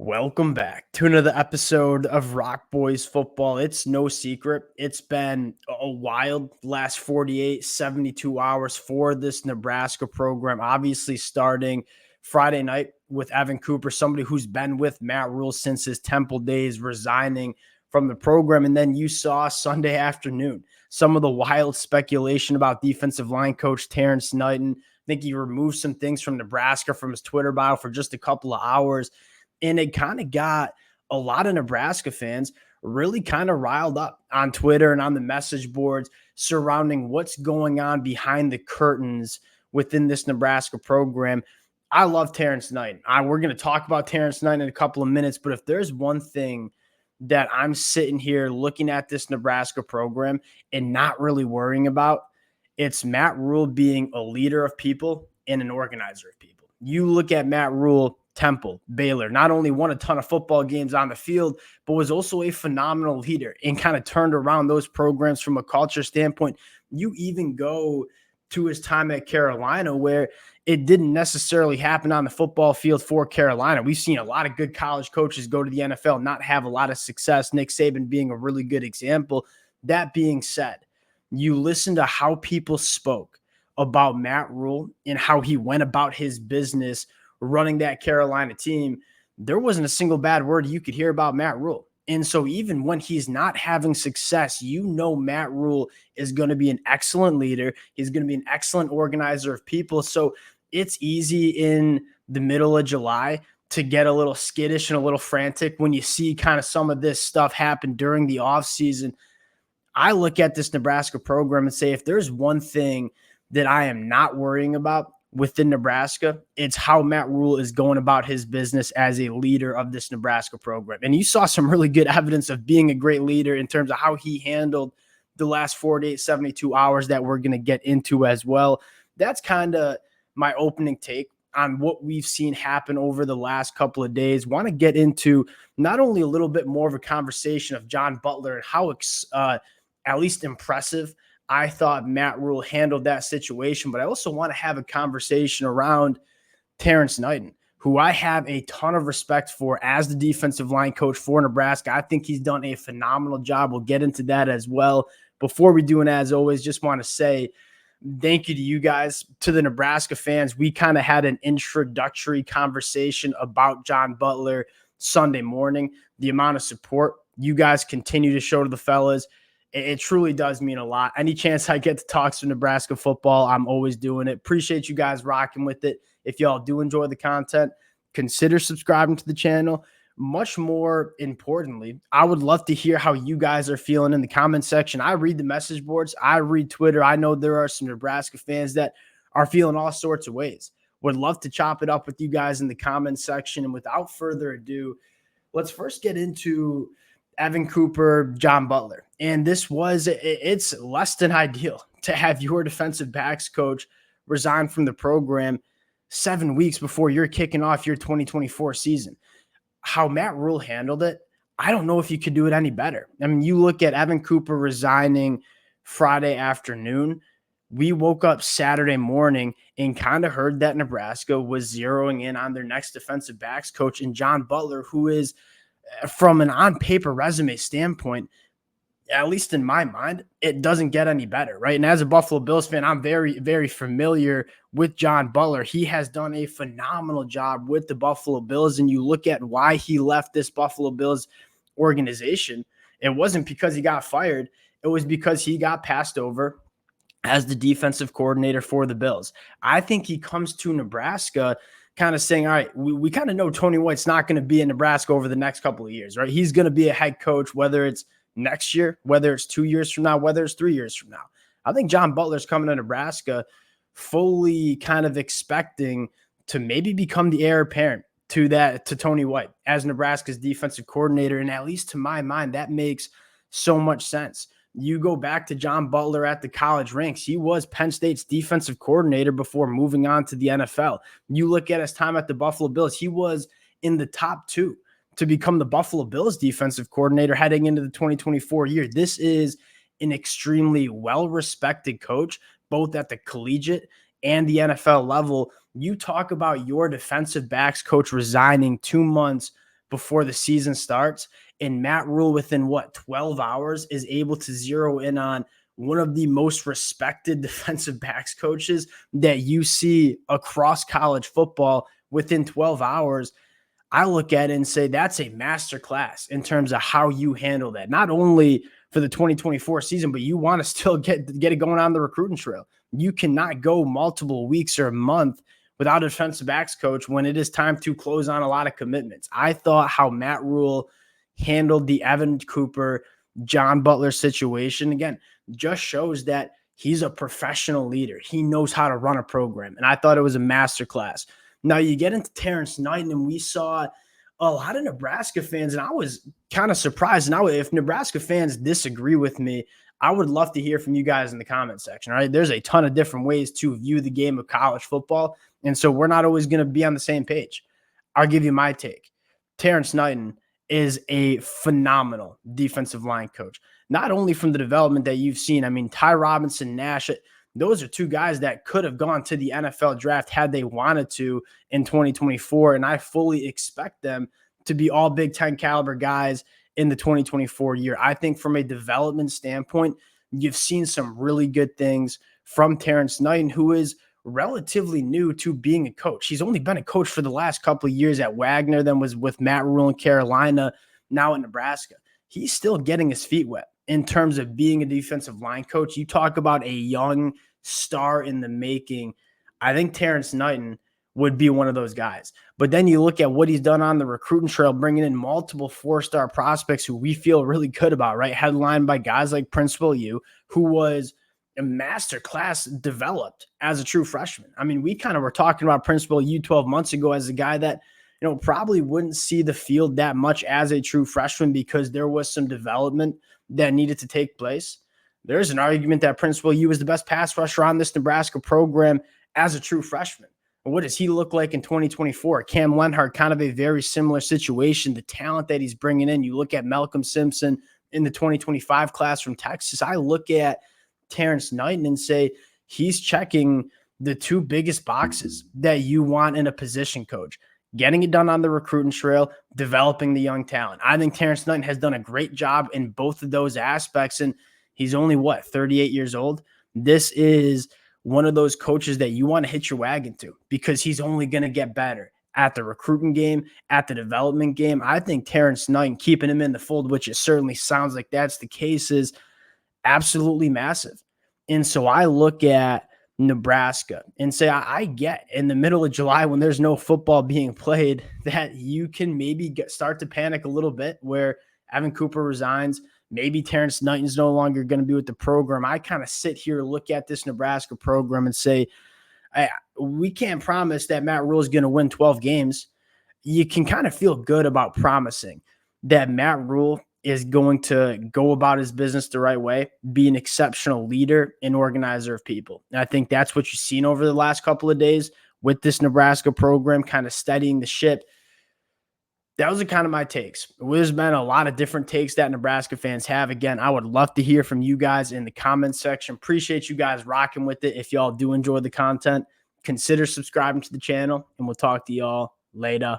Welcome back to another episode of Rock Boys Football. It's no secret. It's been a wild last 48, 72 hours for this Nebraska program. Obviously, starting Friday night with Evan Cooper, somebody who's been with Matt Rhule since his Temple days, resigning from the program. And then you saw Sunday afternoon some of the wild speculation about defensive line coach Terrance Knighton. I think he removed some things from Nebraska from his Twitter bio for just a couple of hours. And it kind of got a lot of Nebraska fans really kind of riled up on Twitter and on the message boards surrounding what's going on behind the curtains within this Nebraska program. I love Terrance Knighton. We're going to talk about Terrance Knighton in a couple of minutes, but if there's one thing that I'm sitting here looking at this Nebraska program and not really worrying about, it's Matt Rhule being a leader of people and an organizer of people. You look at Matt Rhule, Temple, Baylor, not only won a ton of football games on the field, but was also a phenomenal leader and kind of turned around those programs from a culture standpoint. You even go to his time at Carolina where it didn't necessarily happen on the football field for Carolina. We've seen a lot of good college coaches go to the NFL, not have a lot of success, Nick Saban being a really good example. That being said, you listen to how people spoke about Matt Rhule and how he went about his business running that Carolina team. There wasn't a single bad word you could hear about Matt Rhule. And so even when he's not having success, Matt Rhule is going to be an excellent leader. He's going to be an excellent organizer of people. So it's easy in the middle of July to get a little skittish and a little frantic when you see kind of some of this stuff happen during the offseason. I look at this Nebraska program and say, if there's one thing that I am not worrying about within Nebraska, it's how Matt Rhule is going about his business as a leader of this Nebraska program. And you saw some really good evidence of being a great leader in terms of how he handled the last 48, 72 hours that we're going to get into as well. That's kind of my opening take on what we've seen happen over the last couple of days. Want to get into not only a little bit more of a conversation of John Butler and how at least impressive I thought Matt Rhule handled that situation, but I also want to have a conversation around Terrance Knighton, who I have a ton of respect for as the defensive line coach for Nebraska. I think he's done a phenomenal job. We'll get into that as well. Before we do, and as always, just want to say thank you to you guys, to the Nebraska fans. We kind of had an introductory conversation about John Butler Sunday morning. The amount of support you guys continue to show to the fellas, it truly does mean a lot. Any chance I get to talk some Nebraska football, I'm always doing it. Appreciate you guys rocking with it. If y'all do enjoy the content, consider subscribing to the channel. Much more importantly, I would love to hear how you guys are feeling in the comment section. I read the message boards. I read Twitter. I know there are some Nebraska fans that are feeling all sorts of ways. Would love to chop it up with you guys in the comment section. And without further ado, let's first get into Evan Cooper, John Butler. And it's less than ideal to have your defensive backs coach resign from the program 7 weeks before you're kicking off your 2024 season. How Matt Rhule handled it, I don't know if you could do it any better. I mean, you look at Evan Cooper resigning Friday afternoon. We woke up Saturday morning and kind of heard that Nebraska was zeroing in on their next defensive backs coach in John Butler, who is, from an on-paper resume standpoint, at least in my mind, it doesn't get any better, right? And as a Buffalo Bills fan, I'm very, very familiar with John Butler. He has done a phenomenal job with the Buffalo Bills, and you look at why he left this Buffalo Bills organization. It wasn't because he got fired. It was because he got passed over as the defensive coordinator for the Bills. I think he comes to Nebraska kind of saying, all right, we kind of know Tony White's not going to be in Nebraska over the next couple of years, right? He's going to be a head coach, whether it's next year, whether it's 2 years from now, whether it's 3 years from now. I think John Butler's coming to Nebraska fully kind of expecting to maybe become the heir apparent to Tony White as Nebraska's defensive coordinator. And at least to my mind, that makes so much sense. You go back to John Butler at the college ranks. He was Penn State's defensive coordinator before moving on to the NFL. You look at his time at the Buffalo Bills, he was in the top 2 to become the Buffalo Bills defensive coordinator heading into the 2024 year. This is an extremely well-respected coach, both at the collegiate and the NFL level. You talk about your defensive backs coach resigning 2 months before the season starts. And Matt Rhule, within 12 hours, is able to zero in on one of the most respected defensive backs coaches that you see across college football within 12 hours. I look at it and say that's a masterclass in terms of how you handle that. Not only for the 2024 season, but you want to still get it going on the recruiting trail. You cannot go multiple weeks or a month without a defensive backs coach when it is time to close on a lot of commitments. I thought how Matt Rhule handled the Evan Cooper, John Butler situation, again, just shows that he's a professional leader. He knows how to run a program. And I thought it was a masterclass. Now you get into Terrance Knighton, and we saw a lot of Nebraska fans, and I was kind of surprised. Now, if Nebraska fans disagree with me, I would love to hear from you guys in the comment section. Right? There's a ton of different ways to view the game of college football, and so we're not always going to be on the same page. I'll give you my take. Terrance Knighton is a phenomenal defensive line coach, not only from the development that you've seen. I mean, Ty Robinson, Nash, those are two guys that could have gone to the NFL draft had they wanted to in 2024. And I fully expect them to be all Big Ten caliber guys in the 2024 year. I think from a development standpoint, you've seen some really good things from Terrance Knighton, who is relatively new to being a coach. He's only been a coach for the last couple of years at Wagner, then was with Matt Rhule in Carolina, now in Nebraska. He's still getting his feet wet in terms of being a defensive line coach. You talk about a young star in the making. I think Terrance Knighton would be one of those guys. But then you look at what he's done on the recruiting trail, bringing in multiple four-star prospects who we feel really good about, right? Headlined by guys like Principal U, who was a master class developed as a true freshman. I mean, we kind of were talking about Principal U 12 months ago as a guy that, probably wouldn't see the field that much as a true freshman because there was some development that needed to take place. There's an argument that Principal U was the best pass rusher on this Nebraska program as a true freshman. And what does he look like in 2024? Cam Lenhart, kind of a very similar situation. The talent that he's bringing in, you look at Malcolm Simpson in the 2025 class from Texas. I look at Terrance Knighton and say he's checking the two biggest boxes that you want in a position coach. Getting it done on the recruiting trail, developing the young talent. I think Terrance Knighton has done a great job in both of those aspects. And he's only, 38 years old? This is one of those coaches that you want to hitch your wagon to because he's only going to get better at the recruiting game, at the development game. I think Terrance Knighton, keeping him in the fold, which it certainly sounds like that's the case, is absolutely massive. And so I look at Nebraska and say, I get in the middle of July when there's no football being played that you can maybe start to panic a little bit where Evan Cooper resigns. Maybe Terrance Knighton's no longer going to be with the program. I kind of sit here, look at this Nebraska program and say, we can't promise that Matt Rhule is going to win 12 games. You can kind of feel good about promising that Matt Rhule is going to go about his business the right way, be an exceptional leader and organizer of people. And I think that's what you've seen over the last couple of days with this Nebraska program, kind of steadying the ship. That was kind of my takes. There's been a lot of different takes that Nebraska fans have. Again, I would love to hear from you guys in the comments section. Appreciate you guys rocking with it. If y'all do enjoy the content, consider subscribing to the channel, and we'll talk to y'all later.